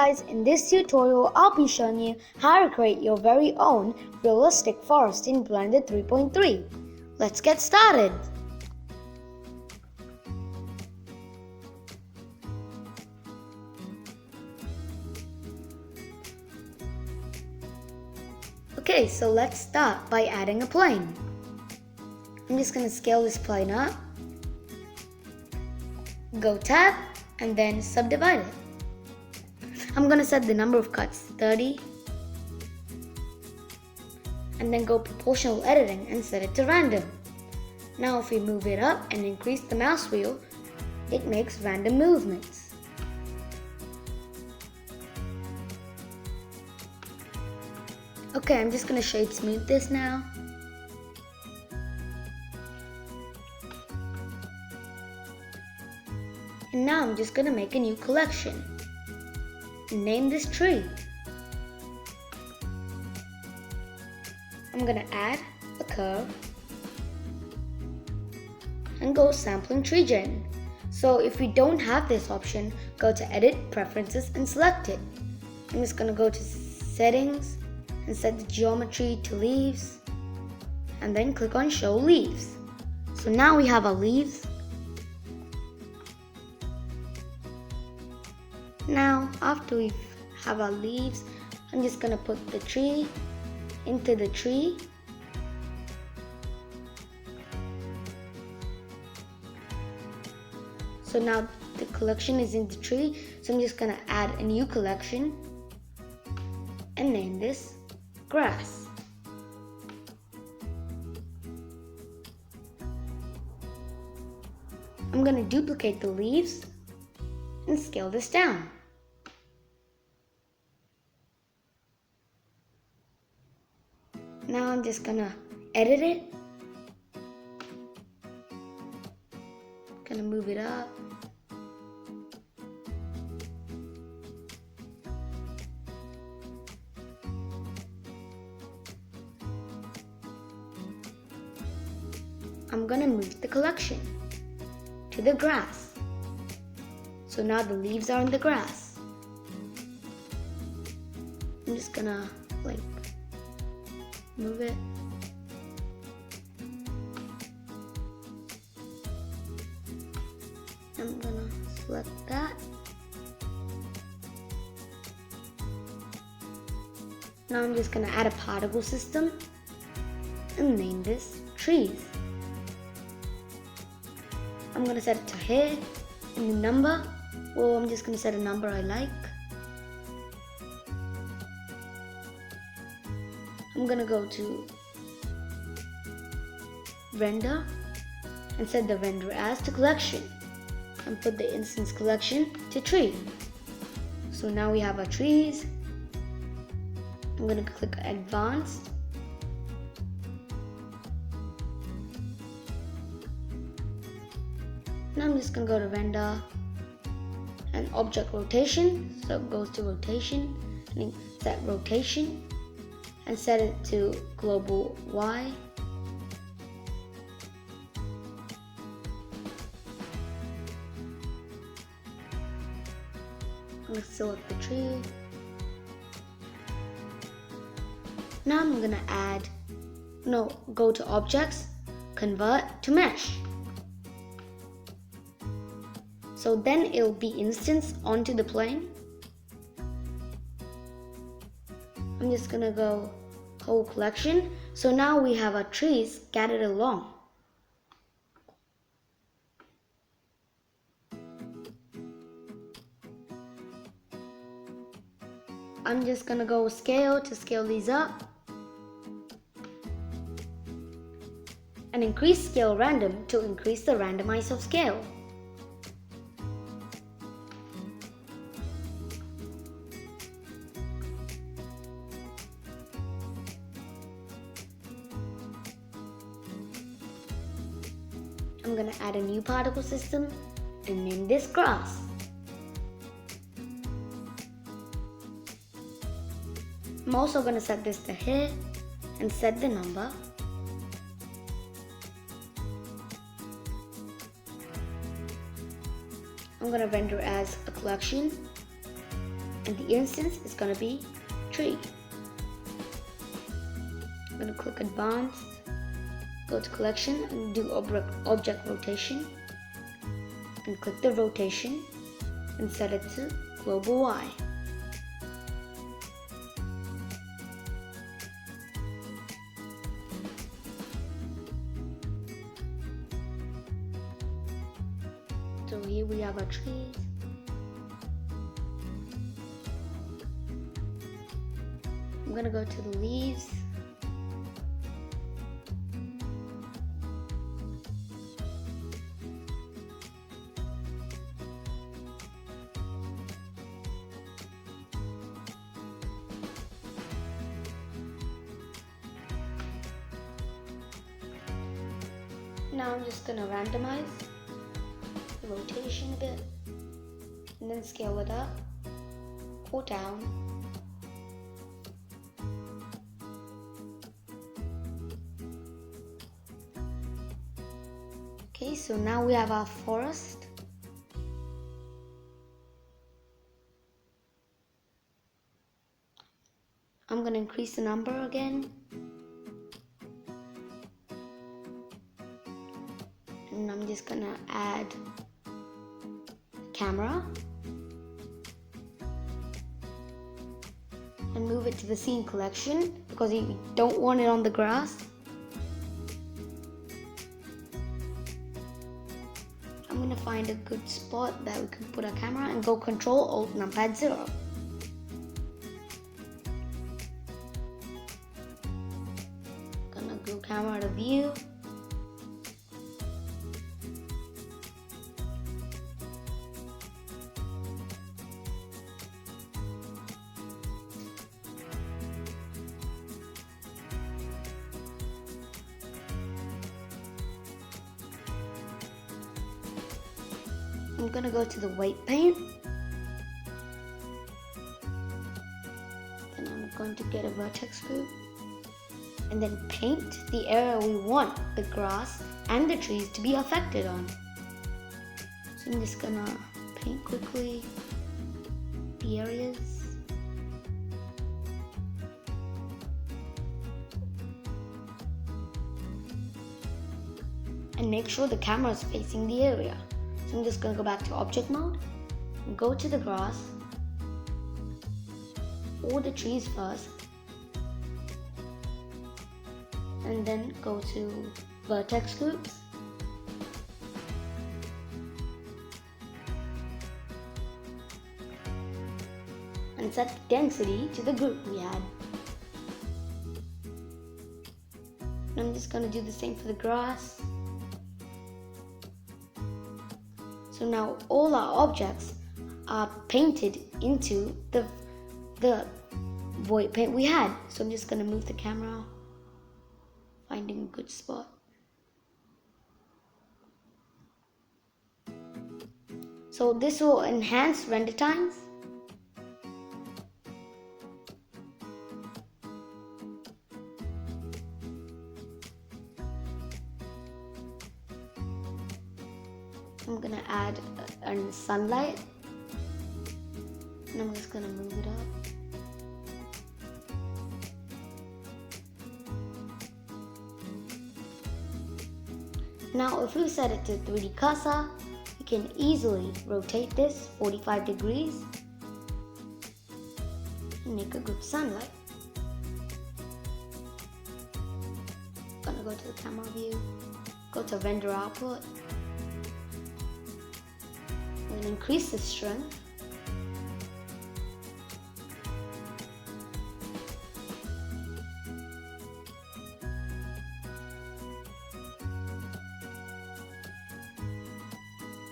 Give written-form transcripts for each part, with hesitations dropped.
guys, in this tutorial I'll be showing you how to create your very own realistic forest in Blender 3.3. Let's get started! Okay, so let's start by adding a plane. I'm just going to scale this plane up, go tab, and then subdivide it. I'm going to set the number of cuts 30 and then go proportional editing and set it to random. Now if we move it up and increase the mouse wheel, it makes random movements. Okay, I'm just going to shade smooth this now. And now I'm just going to make a new collection and name this tree. I'm going to add a curve and go sampling tree gen. So if we don't have this option, go to edit, preferences and select it. I'm just going to go to settings and set the geometry to leaves and then click on show leaves. So now we have our leaves. Now after we have our leaves, I'm just going to put the tree into the tree. So now the collection is in the tree, so I'm just going to add a new collection and name this grass. I'm going to duplicate the leaves and scale this down. Now I'm just gonna edit it. Gonna move it up. I'm gonna move the collection to the grass. So now the leaves are in the grass. I'm just gonna move it. I'm gonna select that. Now I'm just gonna add a particle system and name this trees. I'm gonna set it to here and the number. Well, I'm just gonna set a number I like. I'm gonna go to render and set the render as to collection and put the instance collection to tree. So now we have our trees. I'm gonna click advanced. Now I'm just gonna go to render and object rotation. So it goes to rotation and set rotation and set it to global Y. I'm going to select the tree. Now I'm going to go to objects, convert to mesh. So then it'll be instanced onto the plane. I'm just gonna go whole collection. So now we have our trees scattered along. I'm just gonna go scale to scale these up and increase scale random to increase the randomize of scale. I'm going to add a new particle system and name this grass. I'm also going to set this to here and set the number. I'm going to render as a collection and the instance is going to be tree. I'm going to click Advanced, go to Collection and do Object Rotation, and click the rotation and set it to Global Y. So here we have our trees. I'm gonna go to the leaves. Now I'm just gonna randomize the rotation a bit and then scale it up or down. Okay, so now we have our forest. I'm gonna increase the number again. And I'm just gonna add camera and move it to the scene collection because you don't want it on the grass. I'm gonna find a good spot that we can put our camera and go Control Alt Numpad 0. Gonna go camera to view. I'm gonna go to the weight paint. Then I'm going to get a vertex group and then paint the area we want the grass and the trees to be affected on. So I'm just gonna paint quickly the areas. And make sure the camera is facing the area. So I'm just going to go back to object mode and go to the grass or the trees first and then go to vertex groups and set the density to the group we had. And I'm just going to do the same for the grass. So now all our objects are painted into the void paint we had. So I'm just going to move the camera, finding a good spot. So this will enhance render times. I'm gonna add sunlight, and I'm just gonna move it up. Now if we set it to 3D cursor, we can easily rotate this 45 degrees and make a good sunlight. Gonna go to the camera view, go to render output, and increase the strength.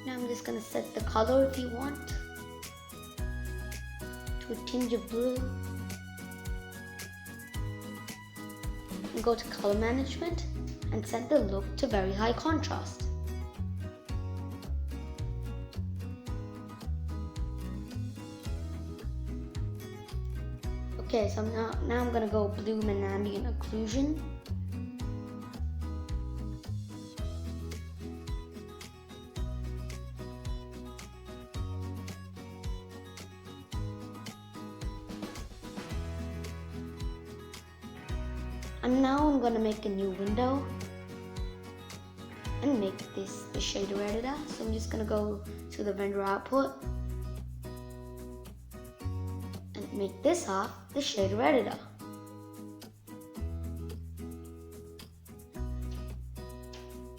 Now I'm just going to set the color if you want to a tinge of blue. And go to color management and set the look to very high contrast. Okay, so now I'm gonna go bloom and ambient occlusion. And now I'm going to make a new window and make this the shader editor. So I'm just going to go to the render output and make this half the shader editor.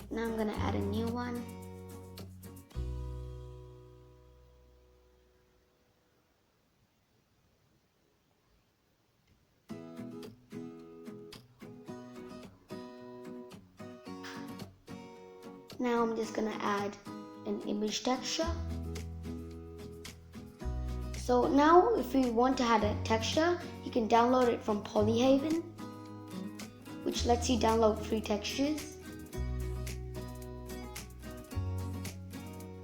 Now I'm going to add a new one. Now I'm just going to add an image texture. So now if you want to add a texture, you can download it from Polyhaven, which lets you download free textures.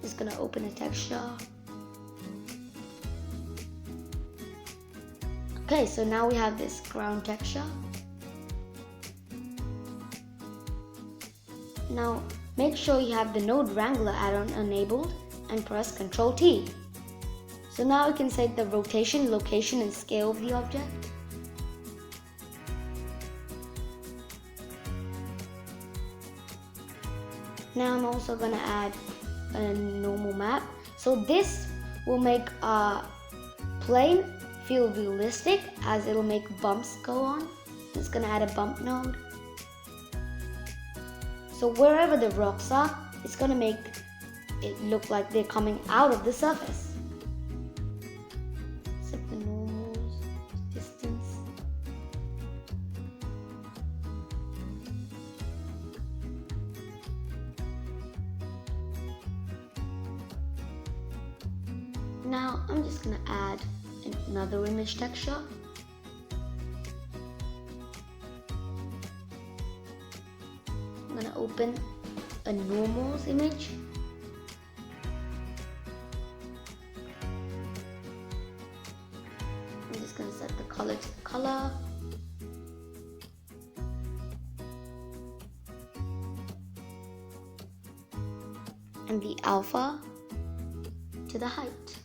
Just going to open a texture. Okay, so now we have this ground texture. Now make sure you have the Node Wrangler add-on enabled and press Ctrl T. So now we can set the rotation, location, and scale of the object. Now I'm also going to add a normal map. So this will make a plane feel realistic, as it'll make bumps go on. It's going to add a bump node. So wherever the rocks are, it's going to make it look like they're coming out of the surface. Set the normals, distance. Now I'm just going to add another image texture. I'm going to open a normals image. I'm just going to set the color to the color. And the alpha to the height.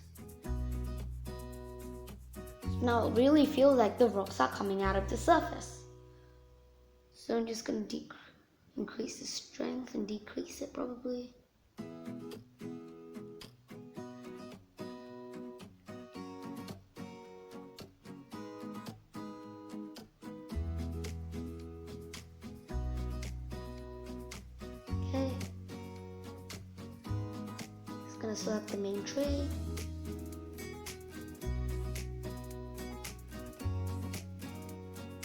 Now it really feels like the rocks are coming out of the surface. So I'm just going to increase the strength and decrease it probably. Okay. Just going to select the main tree.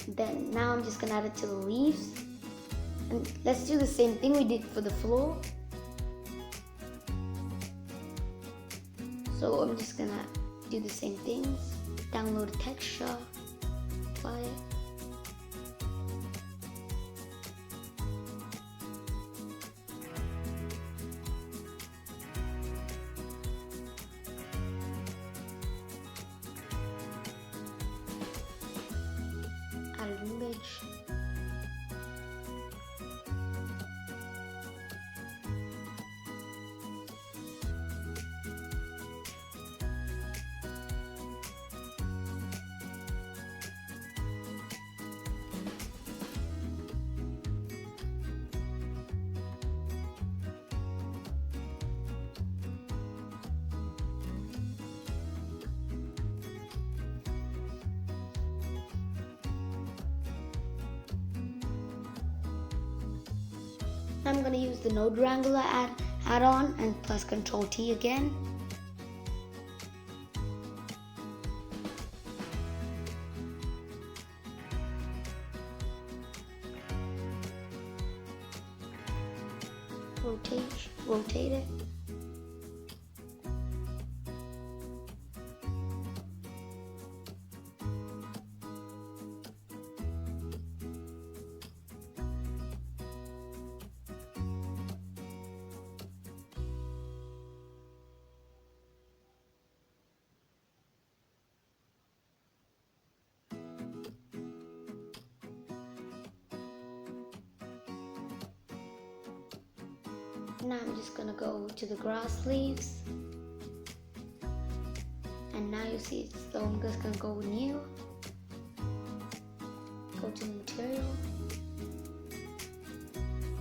Then now I'm just going to add it to the leaves. And let's do the same thing we did for the floor. So I'm just going to do the same things. Download a texture, apply it. Add an image. I'm going to use the Node Wrangler add-on and press Ctrl T again. Rotate it. Now I'm just gonna go to the grass leaves, and now you see, so I'm just gonna go new, go to material,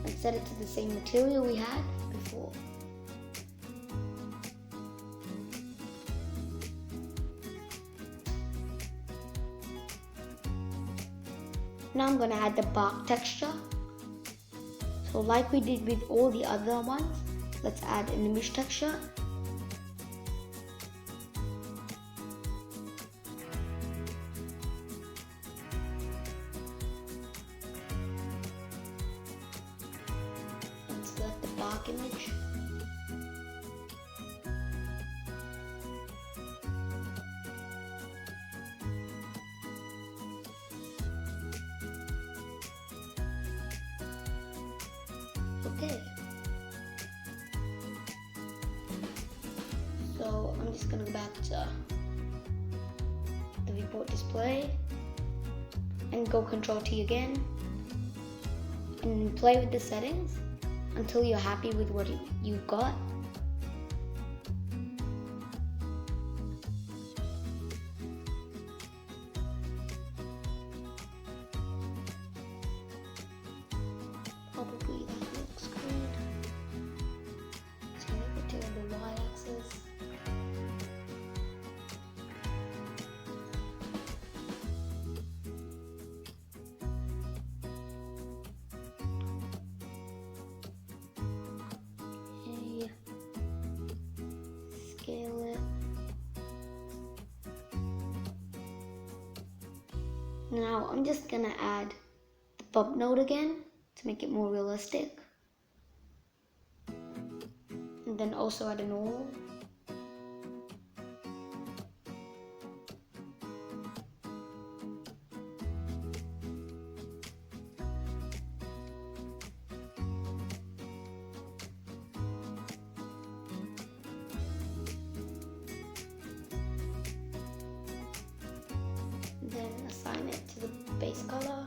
and set it to the same material we had before. Now I'm going to add the bark texture. So like we did with all the other ones, let's add an image texture. And select the bark image. Okay, so I'm just gonna go back to the report display and go Control T again and play with the settings until you're happy with what you've got. Probably that looks good. So move it to the y-axis. Okay. Scale it. Now I'm just gonna add the bump node again to make it more realistic, and then also add a normal. Then assign it to the base color.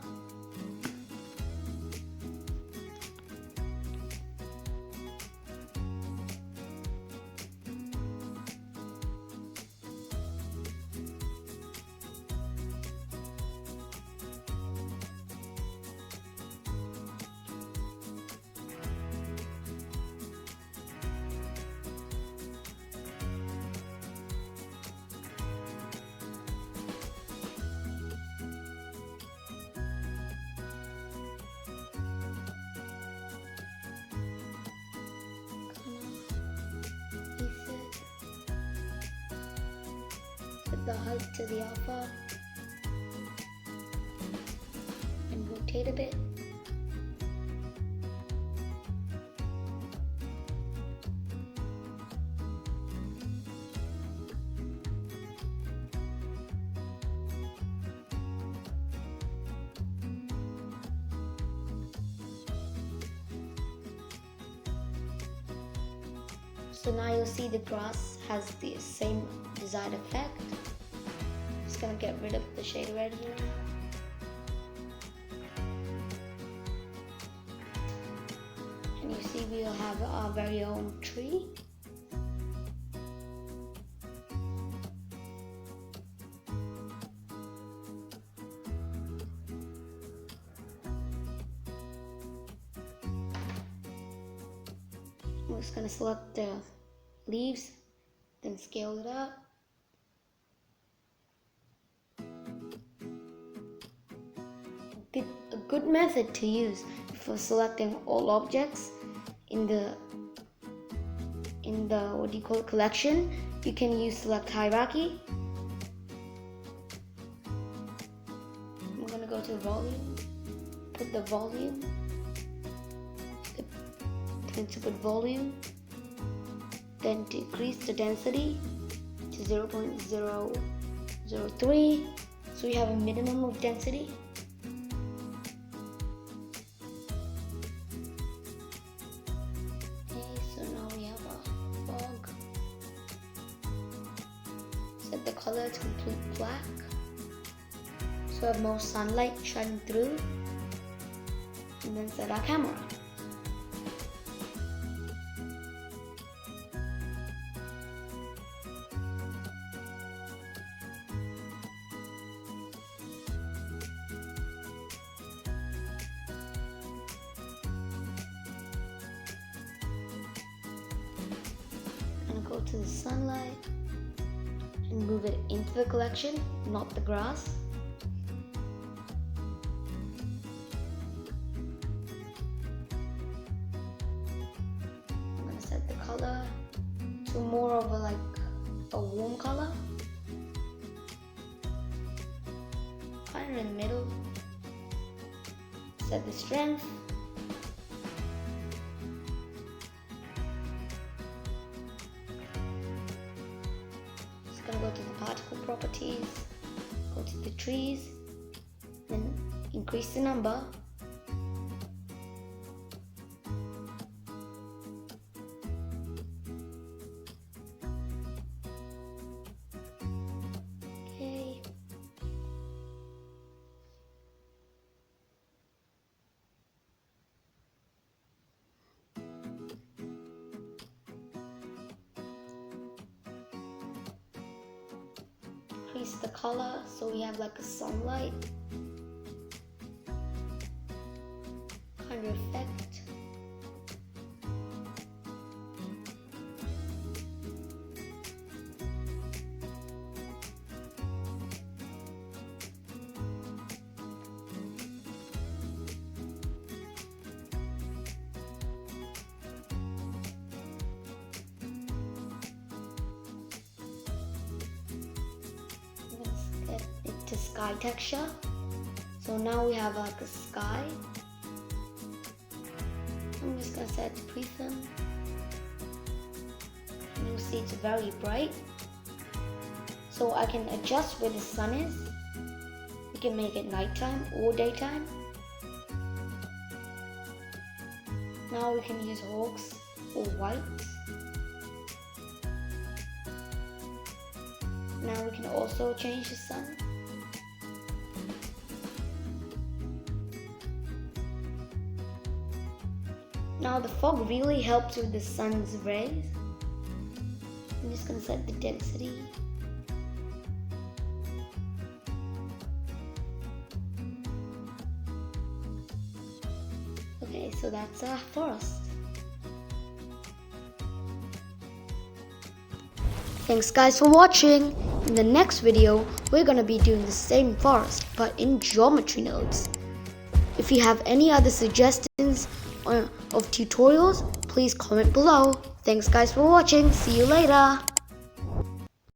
Set the height to the alpha and rotate a bit. So now you'll see the grass has the same desired effect. Just gonna get rid of the shade red here. And you see we'll have our very own tree. We're just gonna select the leaves, then scale it up. A good method to use for selecting all objects in the what do you call it, collection, you can use select hierarchy. I'm gonna go to volume, put the volume, then to put volume, then decrease the density to 0.003, so we have a minimum of density. Okay, so now we have a fog. Set the color to complete black, so we have more sunlight shining through, and then set our camera. go to the sunlight and move it into the collection, not the grass. I'm gonna set the color to more of a warm color. Kind of in the middle. Set the strength. Just gonna go to the particle properties, go to the trees, then increase the number. Okay. Increase the color so we have like a sunlight kind of effect. To sky texture. So now we have like a sky. I'm just gonna set it to prefilm. And you'll see it's very bright. So I can adjust where the sun is. We can make it nighttime or daytime. Now we can use hawks or whites. Now we can also change the sun. Now the fog really helps with the sun's rays. I'm just going to set the density. Okay, so that's our forest. Thanks guys for watching. In the next video, we're going to be doing the same forest, but in geometry nodes. If you have any other suggestions of tutorials, please comment below. Thanks guys for watching. See you later.